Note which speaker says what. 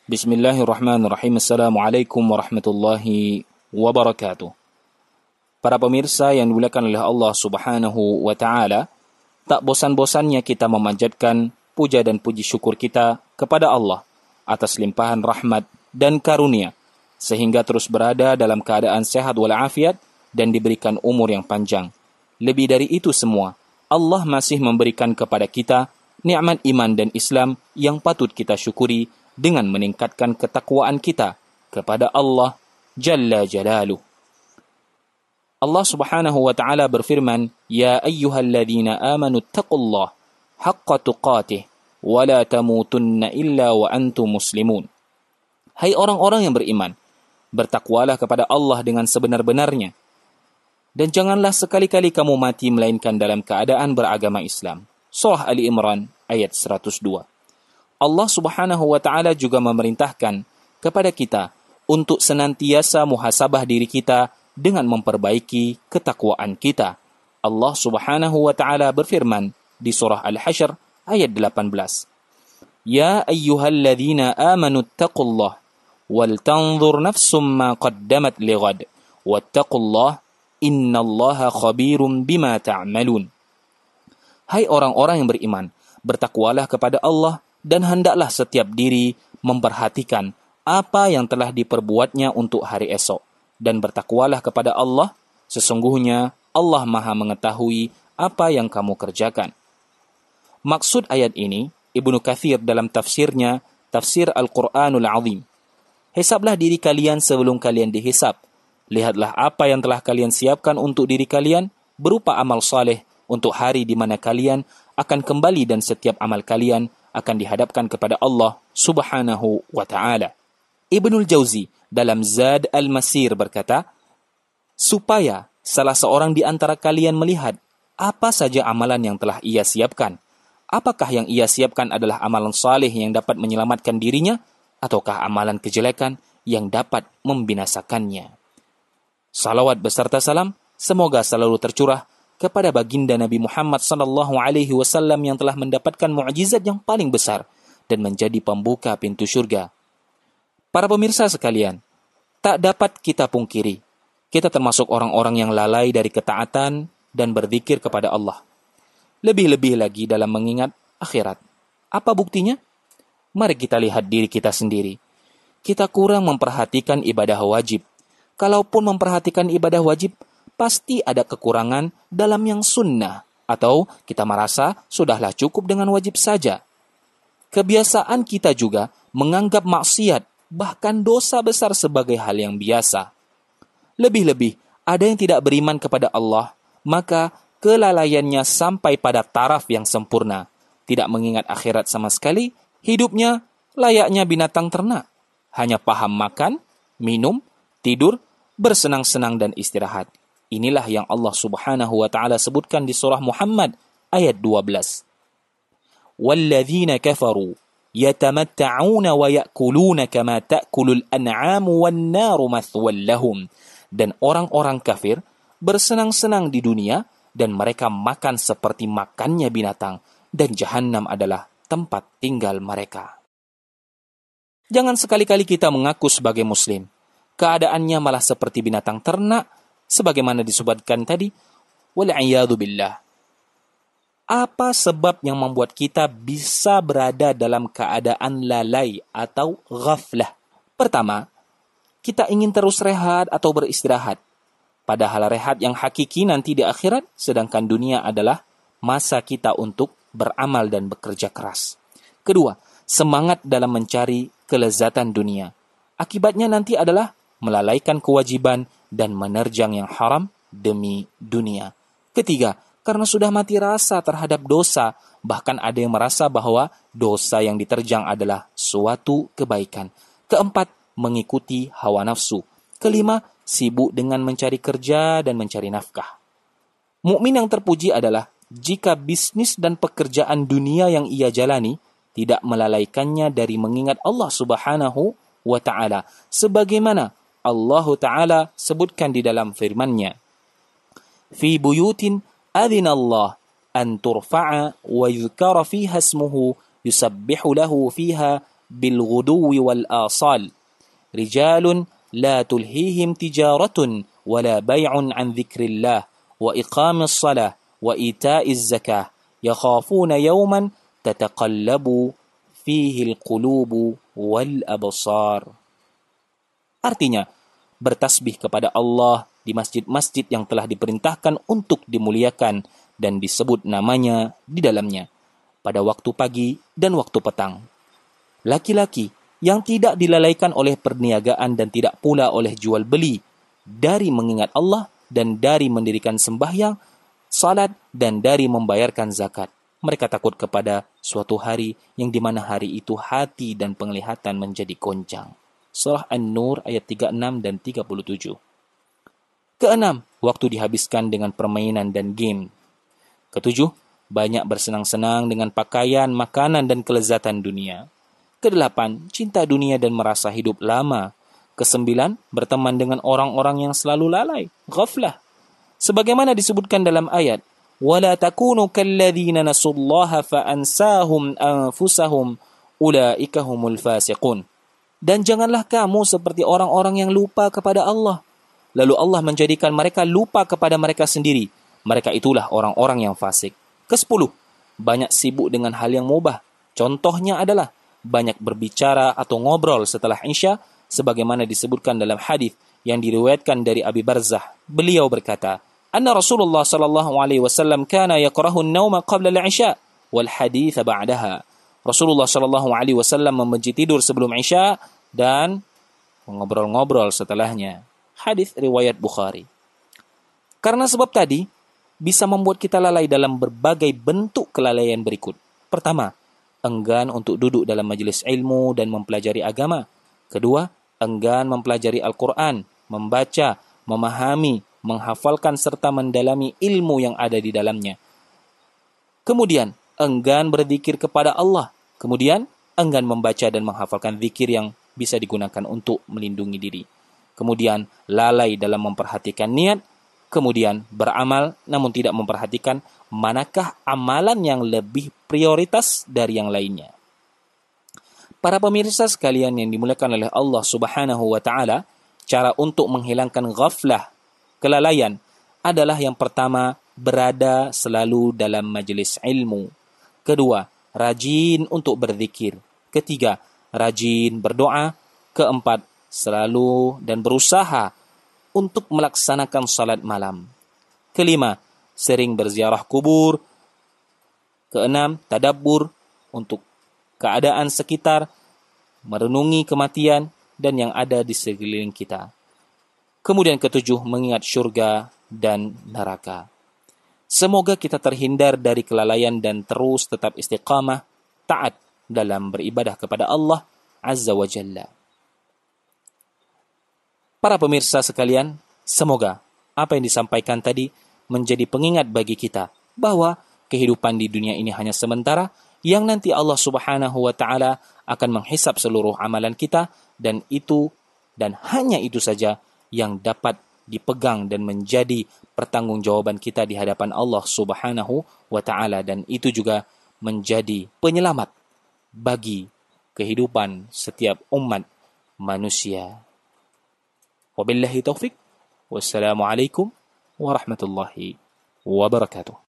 Speaker 1: Bismillahirrahmanirrahim. Assalamualaikum warahmatullahi wabarakatuh. Para pemirsa yang dimuliakan oleh Allah Subhanahu wa Ta'ala, tak bosan-bosannya kita memanjatkan puja dan puji syukur kita kepada Allah atas limpahan rahmat dan karunia, sehingga terus berada dalam keadaan sehat walafiat dan diberikan umur yang panjang. Lebih dari itu semua, Allah masih memberikan kepada kita nikmat iman dan Islam yang patut kita syukuri dengan meningkatkan ketakwaan kita kepada Allah Jalla Jalaluh. Allah Subhanahu wa Ta'ala berfirman, Ya ayyuhalladzina amanu attaqullah haqqa tuqatih wa la tamutunna illa wa antum muslimun. Hai orang-orang yang beriman, bertakwalah kepada Allah dengan sebenar-benarnya, dan janganlah sekali-kali kamu mati melainkan dalam keadaan beragama Islam. Surah Ali Imran ayat 102. Allah Subhanahu wa Ta'ala juga memerintahkan kepada kita untuk senantiasa muhasabah diri kita dengan memperbaiki ketakwaan kita. Allah Subhanahu wa Ta'ala berfirman di surah Al-Hasyr ayat 18. Ya ayyuhalladzina amanu attaqullah wal tanzur nafsum ma qaddamat lighad wattaqullah innallaha khabirum bima ta'malun. Hai orang-orang yang beriman, bertakwalah kepada Allah dan hendaklah setiap diri memperhatikan apa yang telah diperbuatnya untuk hari esok. Dan bertakwalah kepada Allah, sesungguhnya Allah Maha mengetahui apa yang kamu kerjakan. Maksud ayat ini, Ibnu Katsir dalam tafsirnya, Tafsir Al-Quranul Azim. Hisablah diri kalian sebelum kalian dihisab. Lihatlah apa yang telah kalian siapkan untuk diri kalian, berupa amal saleh untuk hari di mana kalian akan kembali dan setiap amal kalian akan dihadapkan kepada Allah Subhanahu wa Ta'ala. Ibnul Jauzi dalam Zad al-Masir berkata, supaya salah seorang di antara kalian melihat apa saja amalan yang telah ia siapkan. Apakah yang ia siapkan adalah amalan saleh yang dapat menyelamatkan dirinya, ataukah amalan kejelekan yang dapat membinasakannya. Salawat beserta salam semoga selalu tercurah kepada baginda Nabi Muhammad sallallahu alaihi wasallam yang telah mendapatkan mukjizat yang paling besar dan menjadi pembuka pintu surga. Para pemirsa sekalian, tak dapat kita pungkiri, kita termasuk orang-orang yang lalai dari ketaatan dan berzikir kepada Allah. Lebih-lebih lagi dalam mengingat akhirat. Apa buktinya? Mari kita lihat diri kita sendiri. Kita kurang memperhatikan ibadah wajib. Kalaupun memperhatikan ibadah wajib, pasti ada kekurangan dalam yang sunnah, atau kita merasa sudahlah cukup dengan wajib saja. Kebiasaan kita juga menganggap maksiat, bahkan dosa besar sebagai hal yang biasa. Lebih-lebih, ada yang tidak beriman kepada Allah, maka kelalaiannya sampai pada taraf yang sempurna. Tidak mengingat akhirat sama sekali, hidupnya layaknya binatang ternak. Hanya paham makan, minum, tidur, bersenang-senang dan istirahat. Inilah yang Allah Subhanahu wa Ta'ala sebutkan di surah Muhammad ayat 12. وَالَّذِينَ كَفَرُوا يَتَمَتَّعُونَ وَيَأْكُلُونَ كَمَا تَأْكُلُ الْأَنْعَامُ وَالنَّارُ مَثْوًى لَهُمْ. Dan orang-orang kafir bersenang-senang di dunia dan mereka makan seperti makannya binatang, dan jahanam adalah tempat tinggal mereka. Jangan sekali-kali kita mengaku sebagai muslim, keadaannya malah seperti binatang ternak, sebagaimana disebutkan tadi, wal'iyadu billah. Apa sebab yang membuat kita bisa berada dalam keadaan lalai atau ghaflah? Pertama, kita ingin terus rehat atau beristirahat. Padahal rehat yang hakiki nanti di akhirat, sedangkan dunia adalah masa kita untuk beramal dan bekerja keras. Kedua, semangat dalam mencari kelezatan dunia. Akibatnya nanti adalah melalaikan kewajiban dan menerjang yang haram demi dunia. Ketiga, karena sudah mati rasa terhadap dosa, bahkan ada yang merasa bahwa dosa yang diterjang adalah suatu kebaikan. Keempat, mengikuti hawa nafsu. Kelima, sibuk dengan mencari kerja dan mencari nafkah. Mukmin yang terpuji adalah jika bisnis dan pekerjaan dunia yang ia jalani tidak melalaikannya dari mengingat Allah Subhanahu wa Ta'ala, sebagaimana Allah Ta'ala sebutkan di dalam firman-Nya, fi buyutin adina Allah an turfa'a wa yuzkara fiha ismuhu yusabbihu lahu fiha بالغدو والآصال رجال لا تلهيهم تجارة ولا بيع عن ذكر الله وإقام الصلاة وإيتاء الزكاة يخافون يوما تتقلب فيه القلوب والأبصار. Artinya, bertasbih kepada Allah di masjid-masjid yang telah diperintahkan untuk dimuliakan dan disebut namanya di dalamnya pada waktu pagi dan waktu petang. Laki-laki yang tidak dilalaikan oleh perniagaan dan tidak pula oleh jual beli dari mengingat Allah dan dari mendirikan sembahyang, salat dan dari membayarkan zakat. Mereka takut kepada suatu hari yang di mana hari itu hati dan penglihatan menjadi goncang. Surah An-Nur ayat 36 dan 37. Keenam, waktu dihabiskan dengan permainan dan game. Ketujuh, banyak bersenang-senang dengan pakaian, makanan, dan kelezatan dunia. Kedelapan, cinta dunia dan merasa hidup lama. Kesembilan, berteman dengan orang-orang yang selalu lalai, ghaflah. Sebagaimana disebutkan dalam ayat, وَلَا تَكُونُوا كَالَّذِينَ نَسُوا اللَّهَ فَأَنْسَاهُمْ أَنفُسَهُمْ أُولَئِكَ هُمُ الْفَاسِقُونَ. Dan janganlah kamu seperti orang-orang yang lupa kepada Allah, lalu Allah menjadikan mereka lupa kepada mereka sendiri. Mereka itulah orang-orang yang fasik. Kesepuluh, banyak sibuk dengan hal yang mubah. Contohnya adalah banyak berbicara atau ngobrol setelah Isya, sebagaimana disebutkan dalam hadis yang diriwayatkan dari Abi Barzah. Beliau berkata, anna Rasulullah sallallahu alaihi wasallam kana yakrahu an-nauma qabla al-'isya wal hadits ba'daha. Rasulullah sallallahu alaihi wasallam membenci tidur sebelum Isya dan mengobrol-ngobrol setelahnya. Hadis riwayat Bukhari. Karena sebab tadi bisa membuat kita lalai dalam berbagai bentuk kelalaian berikut. Pertama, enggan untuk duduk dalam majelis ilmu dan mempelajari agama. Kedua, enggan mempelajari Al-Quran, membaca, memahami, menghafalkan serta mendalami ilmu yang ada di dalamnya. Kemudian, enggan berzikir kepada Allah. Kemudian, enggan membaca dan menghafalkan zikir yang bisa digunakan untuk melindungi diri. Kemudian, lalai dalam memperhatikan niat. Kemudian, beramal namun tidak memperhatikan manakah amalan yang lebih prioritas dari yang lainnya. Para pemirsa sekalian yang dimuliakan oleh Allah Subhanahu wa Ta'ala, cara untuk menghilangkan ghaflah, kelalaian, adalah yang pertama, berada selalu dalam majelis ilmu. Kedua, rajin untuk berzikir. Ketiga, rajin berdoa. Keempat, selalu dan berusaha untuk melaksanakan salat malam. Kelima, sering berziarah kubur. Keenam, tadabbur untuk keadaan sekitar, merenungi kematian dan yang ada di sekeliling kita. Kemudian ketujuh, mengingat syurga dan neraka. Semoga kita terhindar dari kelalaian dan terus tetap istiqamah, taat dalam beribadah kepada Allah Azza wa Jalla. Para pemirsa sekalian, semoga apa yang disampaikan tadi menjadi pengingat bagi kita bahwa kehidupan di dunia ini hanya sementara, yang nanti Allah Subhanahu wa Ta'ala akan menghisap seluruh amalan kita, dan hanya itu saja yang dapat dipegang dan menjadi pertanggungjawaban kita di hadapan Allah Subhanahu wa Ta'ala, dan itu juga menjadi penyelamat bagi kehidupan setiap umat manusia. Wabillahi taufiq. Wassalamualaikum warahmatullahi wabarakatuh.